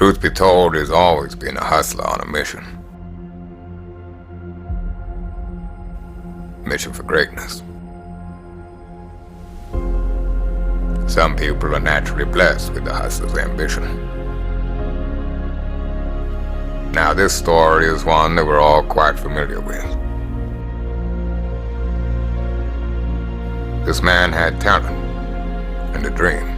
Truth be told, he's always been a hustler on a mission. Mission for greatness. Some people are naturally blessed with the hustler's ambition. Now this story is one that we're all quite familiar with. This man had talent and a dream.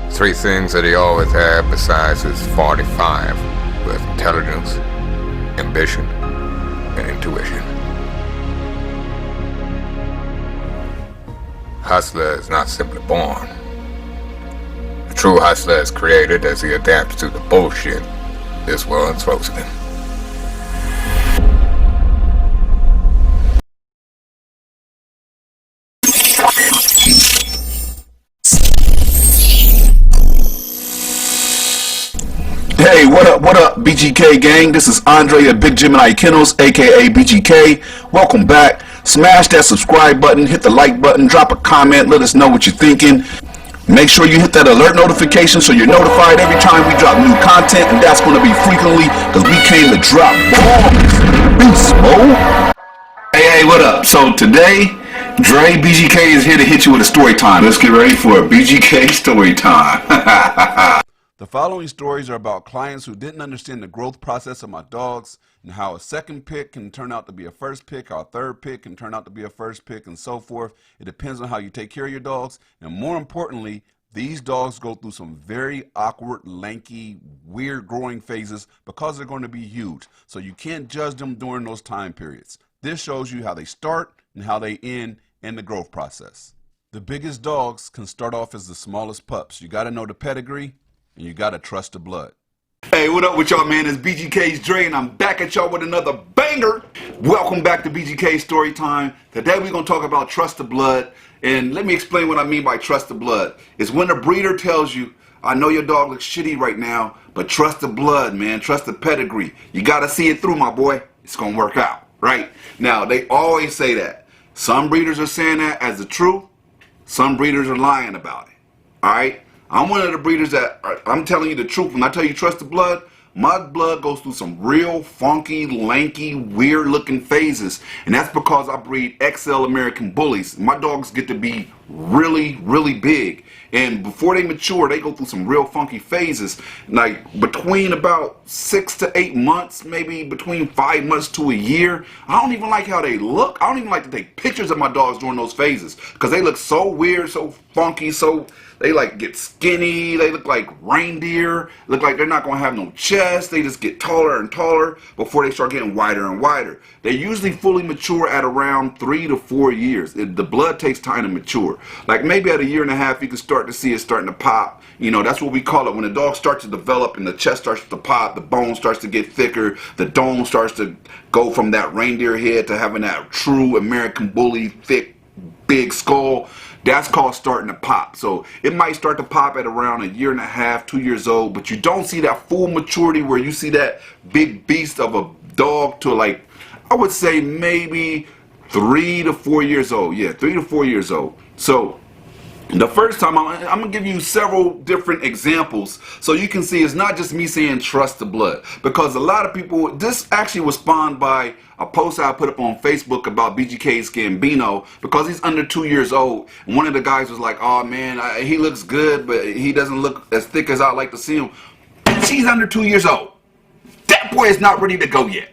Three things that he always had besides his 45 with intelligence, ambition, and intuition. Hustler is not simply born. A true hustler is created as he adapts to the bullshit this world throws at him. Hey, what up, BGK gang? This is Andre at Big Gemini Kennels, aka BGK. Welcome back. Smash that subscribe button, hit the like button, drop a comment, let us know what you're thinking. Make sure you hit that alert notification so you're notified every time we drop new content, and that's going to be frequently because we came to drop bombs. Beast mode. Hey, what up? So today, Dre BGK is here to hit you with a story time. Let's get ready for a BGK story time. The following stories are about clients who didn't understand the growth process of my dogs and how a second pick can turn out to be a first pick, how a third pick can turn out to be a first pick, and so forth. It depends on how you take care of your dogs. And more importantly, these dogs go through some very awkward, lanky, weird growing phases because they're going to be huge. So you can't judge them during those time periods. This shows you how they start and how they end in the growth process. The biggest dogs can start off as the smallest pups. You got to know the pedigree. And you gotta trust the blood. Hey, what up with y'all, man? It's BGK's Dre, and I'm back at y'all with another banger. Welcome back to BGK Story Time. Today we're gonna talk about trust the blood, and let me explain what I mean by trust the blood. It's when a breeder tells you, I know your dog looks shitty right now, but trust the blood, man. Trust the pedigree. You gotta see it through, my boy. It's gonna work out, right? Now, they always say that. Some breeders are saying that as the truth. Some breeders are lying about it, all right? I'm one of the breeders that, I'm telling you the truth. When I tell you trust the blood, my blood goes through some real funky, lanky, weird looking phases. And that's because I breed XL American bullies. My dogs get to be really, really big. And before they mature, they go through some real funky phases. Like between about 6 to 8 months, maybe between 5 months to a year. I don't even like how they look. I don't even like to take pictures of my dogs during those phases because they look so weird, so funky, so they like get skinny. They look like reindeer. Look like they're not going to have no chest. They just get taller and taller before they start getting wider and wider. They usually fully mature at around 3 to 4 years. The blood takes time to mature. Like maybe at a year and a half, you can start to see it starting to pop. You know, that's what we call it. When the dog starts to develop and the chest starts to pop, the bone starts to get thicker, the dome starts to go from that reindeer head to having that true American bully, thick, big skull. That's called starting to pop. So it might start to pop at around a year and a half, 2 years old, but you don't see that full maturity where you see that big beast of a dog to, like, I would say maybe 3 to 4 years old. Yeah, 3 to 4 years old. So the first time, I'm going to give you several different examples so you can see it's not just me saying trust the blood. Because a lot of people, this actually was spawned by a post I put up on Facebook about BGK's Gambino because he's under 2 years old. And one of the guys was like, oh man, he looks good, but he doesn't look as thick as I'd like to see him. He's under 2 years old. That boy is not ready to go yet.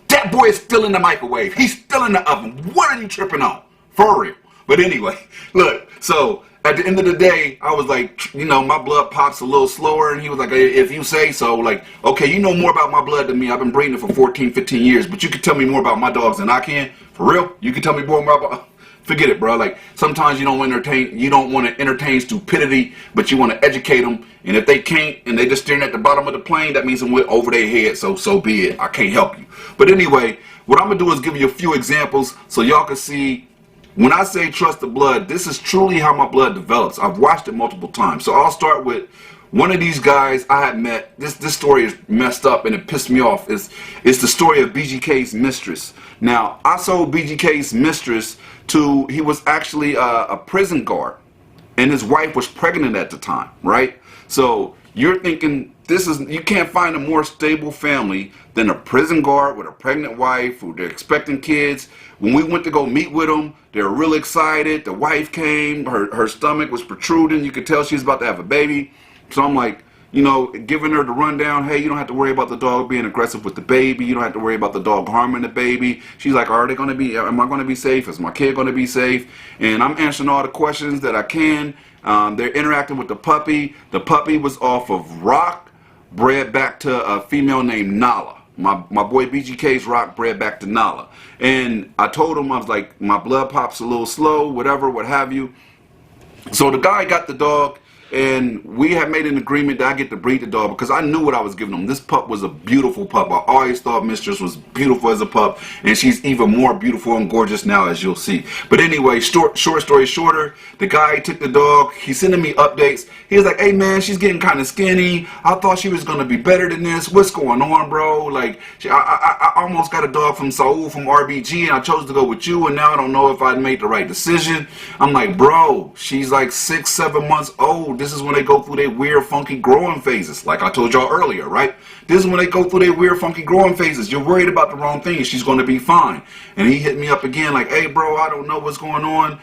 That boy is still in the microwave. He's still in the oven. What are you tripping on? For real. But anyway, look, so at the end of the day, I was like, you know, my blood pops a little slower. And he was like, if you say so, like, okay, you know more about my blood than me. I've been breeding it for 14, 15 years. But you can tell me more about my dogs than I can. For real? You can tell me more about... Forget it, bro. Like, sometimes you don't want to entertain stupidity, but you want to educate them. And if they can't, and they just staring at the bottom of the plane, that means it went over their head. So be it. I can't help you. But anyway, what I'm going to do is give you a few examples so y'all can see. When I say trust the blood, this is truly how my blood develops. I've watched it multiple times. So I'll start with one of these guys I had met. This story is messed up and it pissed me off. It's the story of BGK's mistress. Now, I sold BGK's mistress to, he was actually a prison guard. And his wife was pregnant at the time, right? So You're thinking you can't find a more stable family than a prison guard with a pregnant wife who they're expecting kids. When we went to go meet with them, they were real excited. The wife came, her stomach was protruding. You could tell she was about to have a baby. So I'm like, you know, giving her the rundown, hey, you don't have to worry about the dog being aggressive with the baby. You don't have to worry about the dog harming the baby. She's like, am I going to be safe? Is my kid going to be safe? And I'm answering all the questions that I can. They're interacting with the puppy. The puppy was off of Rock, bred back to a female named Nala. My boy BGK's Rock bred back to Nala. And I told him, I was like, my blood pop's a little slow, whatever, what have you. So the guy got the dog, and we had made an agreement that I get to breed the dog because I knew what I was giving him. This pup was a beautiful pup. I always thought Mistress was beautiful as a pup, and she's even more beautiful and gorgeous now, as you'll see. But anyway, short story shorter, the guy took the dog. He's sending me updates. He was like, hey man, she's getting kind of skinny. I thought she was going to be better than this. What's going on, bro? Like, I almost got a dog from Saul from RBG, and I chose to go with you, and now I don't know if I made the right decision. I'm like, bro, she's like 6-7 months old. This is when they go through their weird, funky growing phases. Like I told y'all earlier, right? This is when they go through their weird, funky growing phases. You're worried about the wrong thing. She's going to be fine. And he hit me up again like, hey, bro, I don't know what's going on.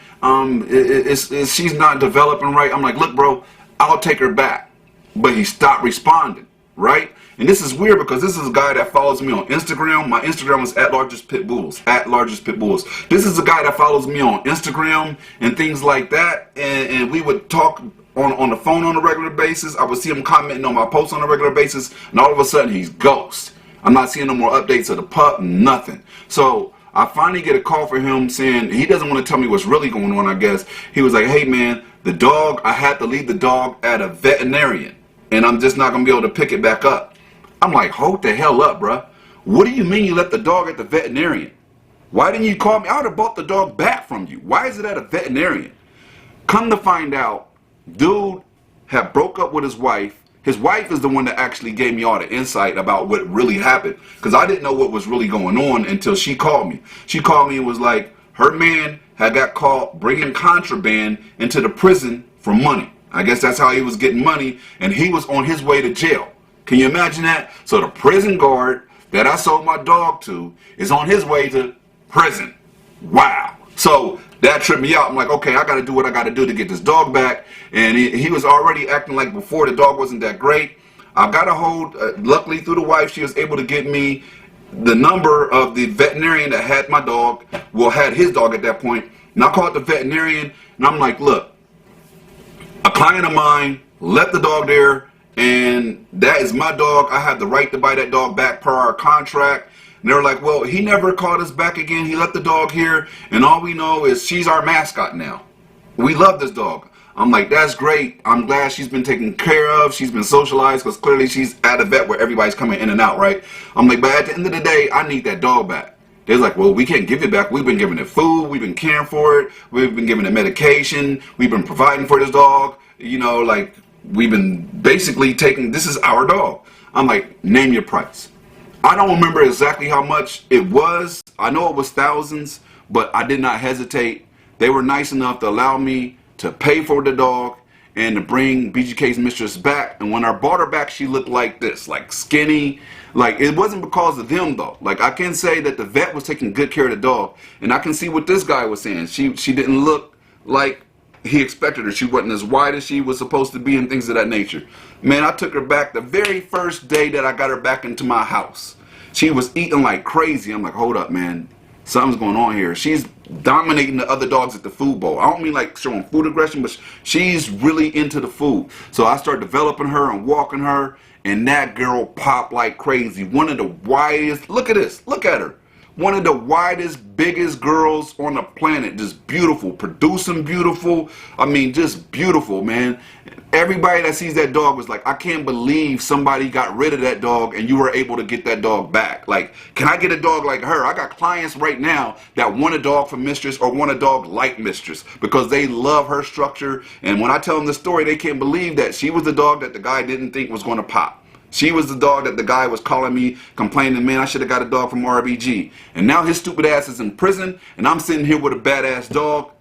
She's not developing right. I'm like, look, bro, I'll take her back. But he stopped responding, right? And this is weird because this is a guy that follows me on Instagram. My Instagram is @largestpitbulls. @largestpitbulls. This is a guy that follows me on Instagram and things like that. And we would talk on the phone on a regular basis. I would see him commenting on my posts on a regular basis, and all of a sudden he's ghost. I'm not seeing no more updates of the pup, nothing. So I finally get a call from him saying he doesn't want to tell me what's really going on, I guess. He was like, hey man, the dog, I had to leave the dog at a veterinarian, and I'm just not going to be able to pick it back up. I'm like, hold the hell up, bruh. What do you mean you left the dog at the veterinarian? Why didn't you call me? I would have bought the dog back from you. Why is it at a veterinarian? Come to find out, dude had broke up with his wife. His wife is the one that actually gave me all the insight about what really happened, because I didn't know what was really going on until she called me. She called me and was like, her man had got caught bringing contraband into the prison for money. I guess that's how he was getting money, and he was on his way to jail. Can you imagine that? So the prison guard that I sold my dog to is on his way to prison. Wow. So that tripped me out. I'm like, okay, I got to do what I got to do to get this dog back. And he was already acting like before. The dog wasn't that great. I got a hold, luckily through the wife, she was able to get me the number of the veterinarian that had my dog, well, had his dog at that point. And I called the veterinarian, and I'm like, look, a client of mine left the dog there, and that is my dog. I have the right to buy that dog back per our contract. And they were like, well, he never called us back again. He left the dog here, and all we know is she's our mascot now. We love this dog. I'm like, that's great. I'm glad she's been taken care of. She's been socialized, because clearly she's at a vet where everybody's coming in and out, right? I'm like, but at the end of the day, I need that dog back. They're like, well, we can't give it back. We've been giving it food. We've been caring for it. We've been giving it medication. We've been providing for this dog. You know, like, we've been basically taking, this is our dog. I'm like, name your price. I don't remember exactly how much it was. I know it was thousands, but I did not hesitate. They were nice enough to allow me to pay for the dog and to bring BGK's mistress back. And when I brought her back, she looked like this, like skinny. Like, it wasn't because of them though. Like, I can say that the vet was taking good care of the dog, and I can see what this guy was saying. She didn't look like he expected her. She wasn't as wide as she was supposed to be and things of that nature. Man, I took her back the very first day that I got her back into my house. She was eating like crazy. I'm like, hold up, man. Something's going on here. She's dominating the other dogs at the food bowl. I don't mean like showing food aggression, but she's really into the food. So I started developing her and walking her, and that girl popped like crazy. One of the widest, look at this, look at her. One of the widest, biggest girls on the planet. Just beautiful, producing beautiful. I mean, just beautiful, man. Everybody that sees that dog was like, I can't believe somebody got rid of that dog and you were able to get that dog back. Like, can I get a dog like her? I got clients right now that want a dog for mistress or want a dog like mistress because they love her structure. And when I tell them the story, they can't believe that she was the dog that the guy didn't think was going to pop. She was the dog that the guy was calling me, complaining, man, I should have got a dog from RBG. And now his stupid ass is in prison, and I'm sitting here with a badass dog.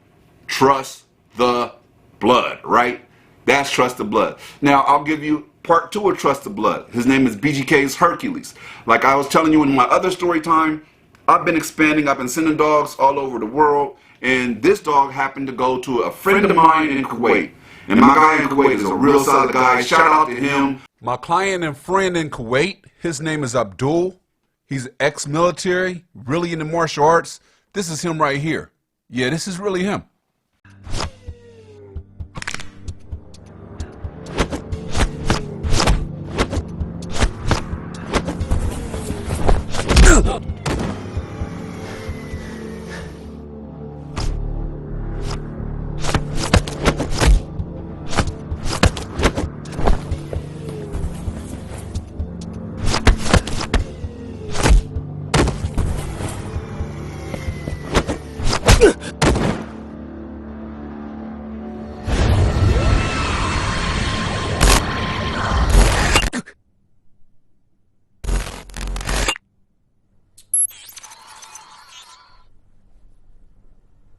Trust the blood, right? That's trust the blood. Now, I'll give you part 2 of Trust the Blood. His name is BGK's Hercules. Like I was telling you in my other story time, I've been expanding. I've been sending dogs all over the world, and this dog happened to go to a friend of mine in Kuwait. And my guy in Kuwait is a real solid guy. Shout out to him. My client and friend in Kuwait, his name is Abdul. He's ex-military, really into martial arts. This is him right here. Yeah, this is really him.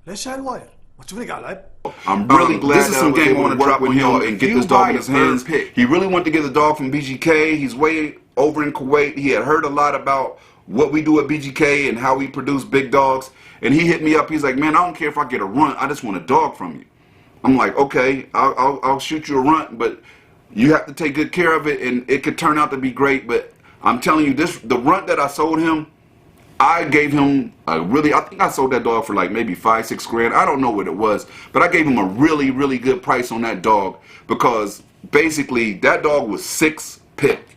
ليش هالواير؟ ما تشوفني قاعد العب؟ I'm really glad this is some game I want to drop with him and get this dog in his hands. He really wanted to get the dog from BGK. He's way over in Kuwait. He had heard a lot about what we do at BGK and how we produce big dogs. And he hit me up. He's like, man, I don't care if I get a runt. I just want a dog from you. I'm like, okay, I'll shoot you a runt, but you have to take good care of it, and it could turn out to be great. But I'm telling you, the runt that I sold him, I gave him I think I sold that dog for like maybe 5-6 grand. I don't know what it was, but I gave him a really good price on that dog, because basically that dog was 6 pick.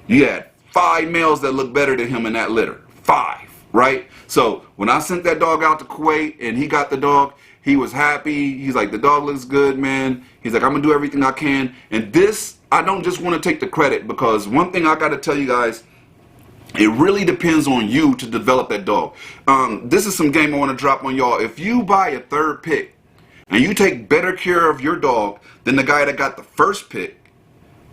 You had 5 males that looked better than him in that litter. 5, right? So when I sent that dog out to Kuwait and he got the dog, he was happy. He's like, the dog looks good, man. He's like, I'm gonna do everything I can. And this, I don't just want to take the credit, because one thing I gotta tell you guys, it really depends on you to develop that dog. This is some game I want to drop on y'all. If you buy a 3rd pick and you take better care of your dog than the guy that got the 1st pick,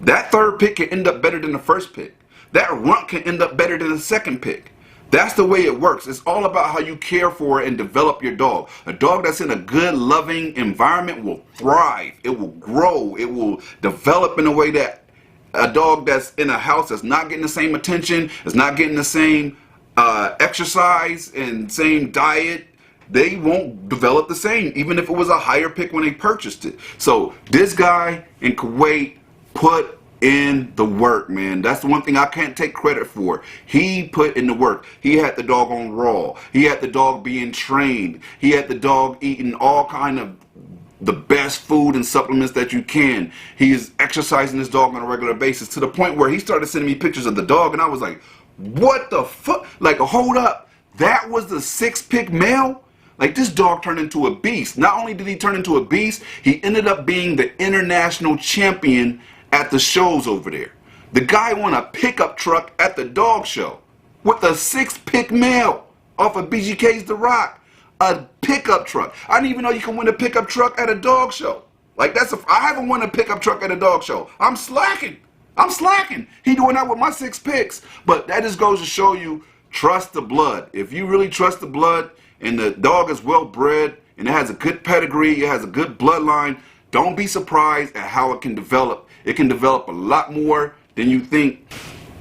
that 3rd pick can end up better than the 1st pick. That runt can end up better than the 2nd pick. That's the way it works. It's all about how you care for and develop your dog. A dog that's in a good, loving environment will thrive. It will grow. It will develop in a way that a dog that's in a house that's not getting the same attention, is not getting the same exercise and same diet, they won't develop the same, even if it was a higher pick when they purchased it. So this guy in Kuwait put in the work, man. That's the one thing I can't take credit for. He put in the work. He had the dog on raw. He had the dog being trained. He had the dog eating all kind of the best food and supplements that you can. He is exercising his dog on a regular basis, to the point where he started sending me pictures of the dog, and I was like, what the fuck? Like, hold up, that was the 6 pick male? Like, this dog turned into a beast. Not only did he turn into a beast, he ended up being the international champion at the shows over there. The guy won a pickup truck at the dog show with a 6 pick male off of BGK's The Rock. A pickup truck. I didn't even know you can win a pickup truck at a dog show. Like, I haven't won a pickup truck at a dog show. I'm slacking. He doing that with my 6 picks. But that just goes to show you, trust the blood. If you really trust the blood and the dog is well bred and it has a good pedigree, it has a good bloodline, don't be surprised at how it can develop. It can develop a lot more than you think.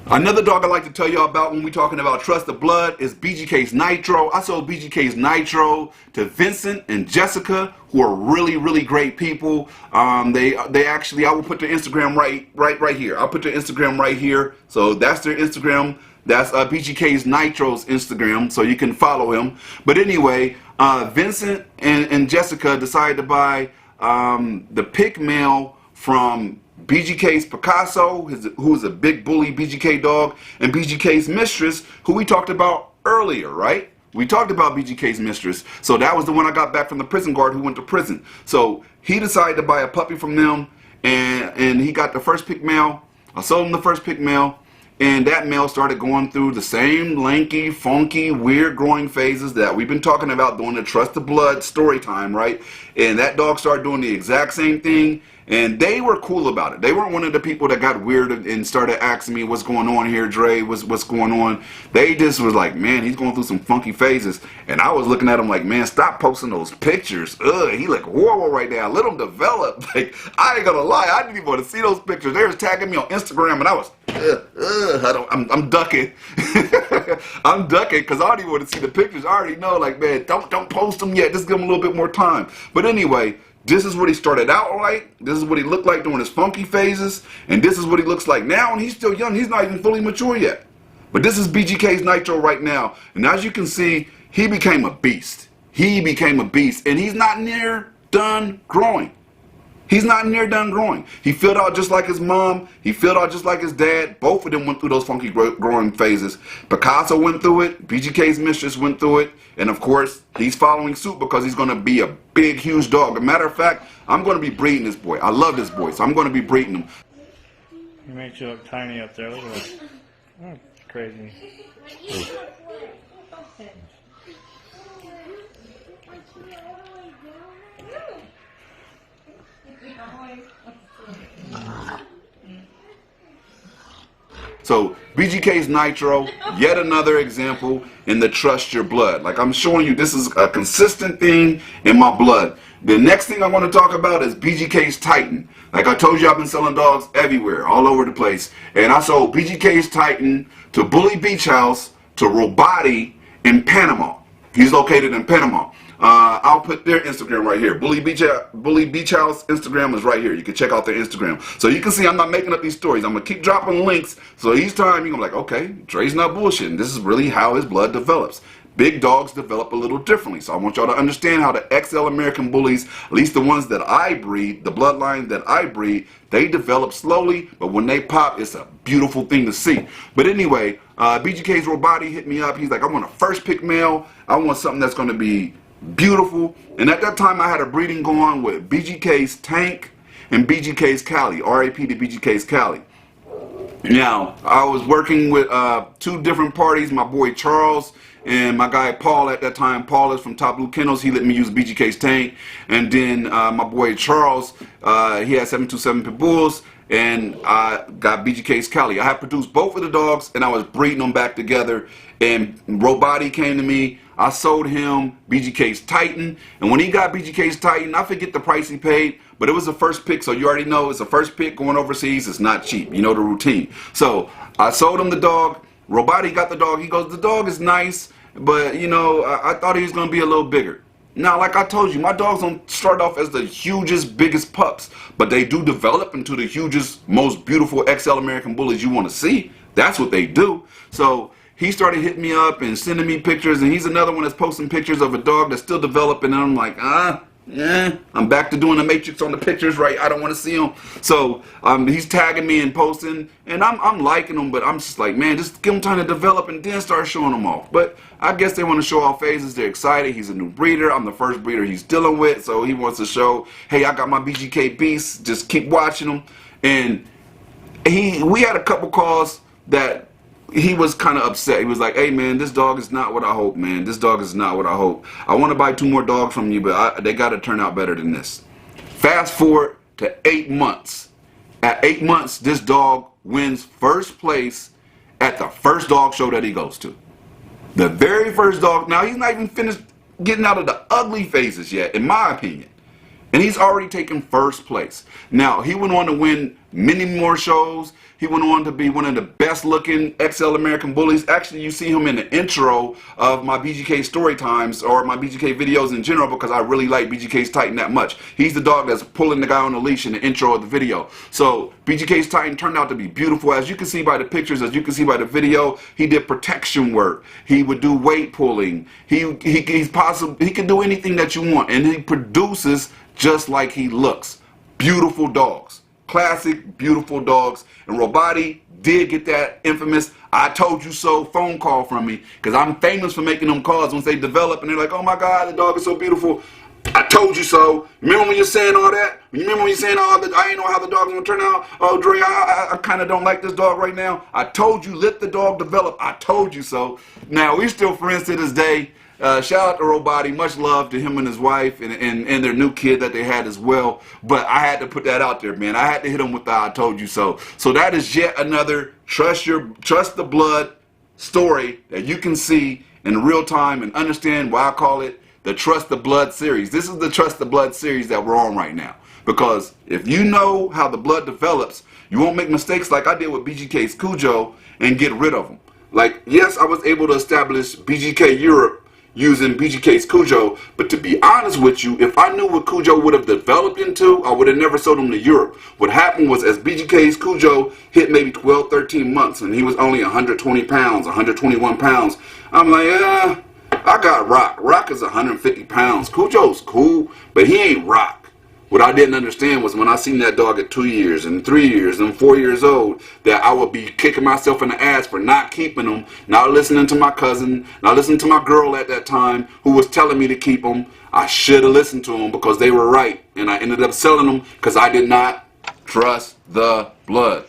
Another dog I like to tell y'all about when we're talking about trust the blood is BGK's Nitro. I sold BGK's Nitro to Vincent and Jessica, who are really great people. They actually, I will put their Instagram right here. I'll put their Instagram right here. So that's their Instagram. That's BGK's Nitro's Instagram, so you can follow him. But anyway, Vincent and Jessica decided to buy the pick male from BGK's Picasso, who's a big bully BGK dog, and BGK's Mistress, who we talked about earlier, right? We talked about BGK's Mistress. So that was the one I got back from the prison guard who went to prison. So he decided to buy a puppy from them, and he got the 1st pick male. I sold him the 1st pick male, And that male started going through the same lanky, funky, weird growing phases that we've been talking about doing the Trust the Blood story time, right? And that dog started doing the exact same thing. And they were cool about it. They weren't one of the people that got weird and started asking me, what's going on here, Dre? What's going on? They just was like, man, he's going through some funky phases. And I was looking at him like, man, stop posting those pictures. Ugh, he look horrible right now. Let him develop. Like, I ain't gonna lie, I didn't even want to see those pictures. They was tagging me on Instagram, and I was, I'm ducking. I'm ducking because I don't even want to see the pictures. I already know, like, man, don't post them yet. Just give him a little bit more time. But anyway, this is what he started out like. This is what he looked like during his funky phases. And this is what he looks like now. And he's still young. He's not even fully mature yet. But this is BGK's Nitro right now. And as you can see, he became a beast. He became a beast. And he's not near done growing. He's not near done growing. He filled out just like his mom. He filled out just like his dad. Both of them went through those funky growing phases. Picasso went through it. BGK's mistress went through it. And of course, he's following suit because he's going to be a big, huge dog. As a matter of fact, I'm going to be breeding this boy. I love this boy, so I'm going to be breeding him. He makes you look tiny up there. Look at this. Oh, it's crazy. So BGK's Nitro, yet another example in the trust your blood. Like I'm showing you, this is a consistent thing in my blood. The next thing I want to talk about is BGK's Titan. Like I told you, I've been selling dogs everywhere, all over the place. And I sold BGK's Titan to Bully Beach House, to Robati in Panama. He's located in Panama. I'll put their Instagram right here. Bully Beach House Instagram is right here. You can check out their Instagram. So you can see I'm not making up these stories. I'm going to keep dropping links. So each time you're going to be like, okay, Dre's not bullshitting. This is really how his blood develops. Big dogs develop a little differently. So I want y'all to understand how the XL American Bullies, at least the ones that I breed, the bloodline that I breed, they develop slowly. But when they pop, it's a beautiful thing to see. But anyway, BGK's Robati hit me up. He's like, I want a first pick male. I want something that's going to be beautiful. And at that time I had a breeding going with BGK's Tank and BGK's Cali, RAP to BGK's Cali. Now I was working with two different parties, my boy Charles and my guy Paul at that time. Paul is from Top Blue Kennels. He let me use BGK's Tank. And then my boy Charles, he had 727 Pitbulls, and I got BGK's Cali. I had produced both of the dogs and I was breeding them back together. And Robati came to me. I sold him BGK's Titan, and when he got BGK's Titan, I forget the price he paid, but it was a first pick, so you already know it's a first pick going overseas. It's not cheap. You know the routine. So I sold him the dog. Robati got the dog. He goes, the dog is nice, but you know, I thought he was going to be a little bigger. Now, like I told you, my dogs don't start off as the hugest, biggest pups, but they do develop into the hugest, most beautiful XL American Bullies you want to see. That's what they do. So he started hitting me up and sending me pictures, and he's another one that's posting pictures of a dog that's still developing, and I'm like, I'm back to doing the matrix on the pictures, right? I don't want to see him. So he's tagging me and posting, and I'm liking them, but I'm just like, man, just give him time to develop and then start showing them off. But I guess they want to show off phases. They're excited. He's a new breeder. I'm the first breeder he's dealing with, so he wants to show, hey, I got my BGK beasts. Just keep watching them. And we had a couple calls that he was kind of upset. He was like, hey man, this dog is not what I hope, man. This dog is not what I hope. I want to buy 2 more dogs from you, but they got to turn out better than this. Fast forward to 8 months. At 8 months, this dog wins first place at the first dog show that he goes to. The very first dog. Now, he's not even finished getting out of the ugly phases yet, in my opinion. And he's already taken first place. Now, he went on to win many more shows. He went on to be one of the best looking XL American Bullies. Actually, you see him in the intro of my BGK Story Times or my BGK videos in general because I really like BGK's Titan that much. He's the dog that's pulling the guy on the leash in the intro of the video. So BGK's Titan turned out to be beautiful. As you can see by the pictures, as you can see by the video, he did protection work. He would do weight pulling. He's possible. He can do anything that you want, and he produces just like he looks. Beautiful dogs. Classic, beautiful dogs. And Robati did get that infamous "I told you so" phone call from me, because I'm famous for making them calls once they develop and they're like, oh my God, the dog is so beautiful. I told you so. Remember when you're saying all that? Remember when you're saying, oh, I ain't know how the dog's gonna turn out? Oh, Dre, I kind of don't like this dog right now. I told you, let the dog develop. I told you so. Now, we're still friends to this day. Shout out to Robody. Much love to him and his wife and their new kid that they had as well. But I had to put that out there, man. I had to hit him with the I told you so. So that is yet another trust the blood story that you can see in real time and understand why I call it the Trust the Blood series. This is the Trust the Blood series that we're on right now. Because if you know how the blood develops, you won't make mistakes like I did with BGK's Cujo and get rid of them. Like, yes, I was able to establish BGK Europe using BGK's Cujo, but to be honest with you, if I knew what Cujo would have developed into, I would have never sold him to Europe. What happened was, as BGK's Cujo hit maybe 12, 13 months, and he was only 120 pounds, 121 pounds, I'm like, I got Rock. Rock is 150 pounds. Cujo's cool, but he ain't Rock. What I didn't understand was when I seen that dog at 2 years and 3 years and 4 years old, that I would be kicking myself in the ass for not keeping him, not listening to my cousin, not listening to my girl at that time who was telling me to keep him. I should have listened to them because they were right, and I ended up selling them because I did not trust the blood.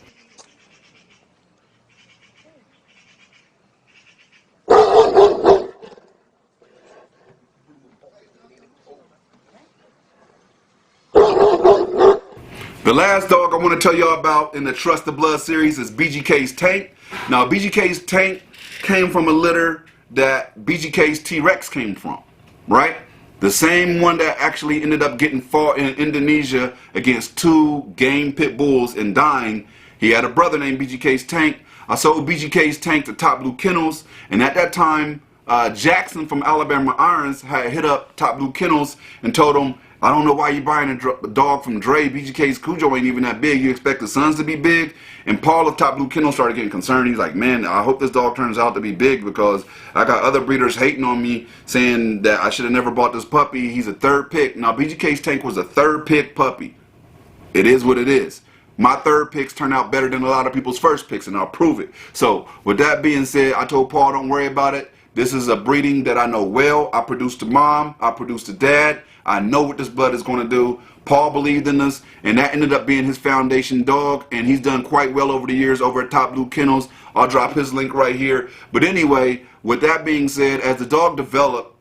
The last dog I want to tell y'all about in the Trust the Blood series is BGK's Tank. Now, BGK's Tank came from a litter that BGK's T-Rex came from, right? The same one that actually ended up getting fought in Indonesia against 2 game pit bulls and dying. He had a brother named BGK's Tank. I sold BGK's Tank to Top Blue Kennels, and at that time, Jackson from Alabama Irons had hit up Top Blue Kennels and told him, I don't know why you buying a dog from Dre. BGK's Cujo ain't even that big. You expect the sons to be big? And Paul of Top Blue Kennel started getting concerned. He's like, man, I hope this dog turns out to be big because I got other breeders hating on me saying that I should have never bought this puppy. He's a 3rd pick. Now, BGK's Tank was a 3rd pick puppy. It is what it is. My 3rd picks turn out better than a lot of people's 1st picks, and I'll prove it. So, with that being said, I told Paul, don't worry about it. This is a breeding that I know well. I produced the mom. I produced the dad. I know what this blood is going to do. Paul believed in us, and that ended up being his foundation dog, and he's done quite well over the years over at Top Blue Kennels. I'll drop his link right here. But anyway, with that being said, as the dog developed,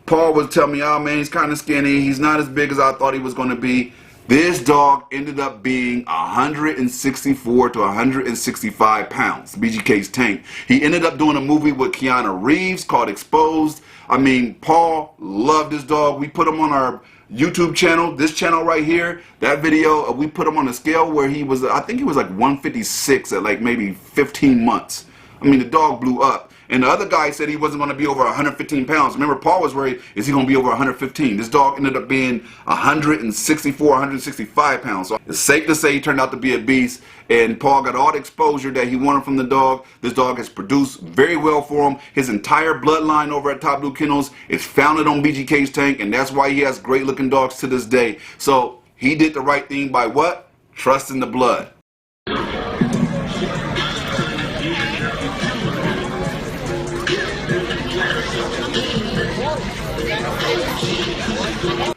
Paul would tell me, oh man, he's kind of skinny. He's not as big as I thought he was going to be. This dog ended up being 164 to 165 pounds, BGK's Tank. He ended up doing a movie with Keanu Reeves called Exposed. I mean, Paul loved this dog. We put him on our YouTube channel, this channel right here. That video, we put him on a scale where he was, I think he was like 156 at like maybe 15 months. I mean, the dog blew up. And the other guy said he wasn't going to be over 115 pounds. Remember, Paul was worried, is he going to be over 115? This dog ended up being 164, 165 pounds. So it's safe to say he turned out to be a beast. And Paul got all the exposure that he wanted from the dog. This dog has produced very well for him. His entire bloodline over at Top Blue Kennels is founded on BGK's Tank. And that's why he has great looking dogs to this day. So he did the right thing by what? Trusting the blood.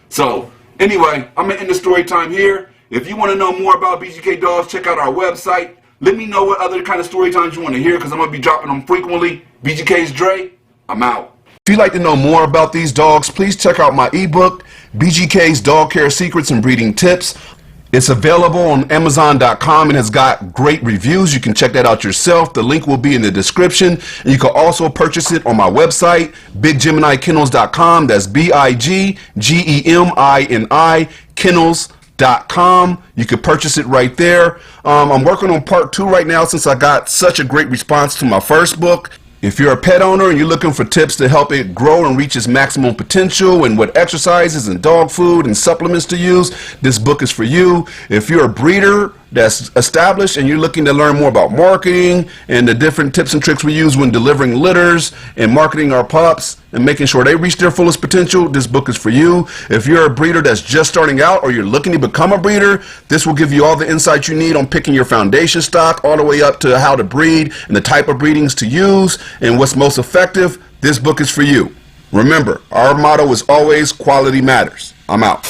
So, anyway, I'm going to end the story time here. If you want to know more about BGK dogs, check out our website. Let me know what other kind of story times you want to hear because I'm going to be dropping them frequently. BGK's Dre, I'm out. If you'd like to know more about these dogs, please check out my ebook, BGK's Dog Care Secrets and Breeding Tips. It's available on Amazon.com and has got great reviews. You can check that out yourself. The link will be in the description. And you can also purchase it on my website, BigGeminiKennels.com. That's BIGGEMINI Kennels.com. You can purchase it right there. I'm working on part 2 right now since I got such a great response to my first book. If you're a pet owner and you're looking for tips to help it grow and reach its maximum potential and what exercises and dog food and supplements to use, this book is for you. If you're a breeder that's established and you're looking to learn more about marketing and the different tips and tricks we use when delivering litters and marketing our pups and making sure they reach their fullest potential, this book is for you. If you're a breeder that's just starting out or you're looking to become a breeder, this will give you all the insight you need on picking your foundation stock all the way up to how to breed and the type of breedings to use and what's most effective. This book is for you. Remember, our motto is always quality matters. I'm out.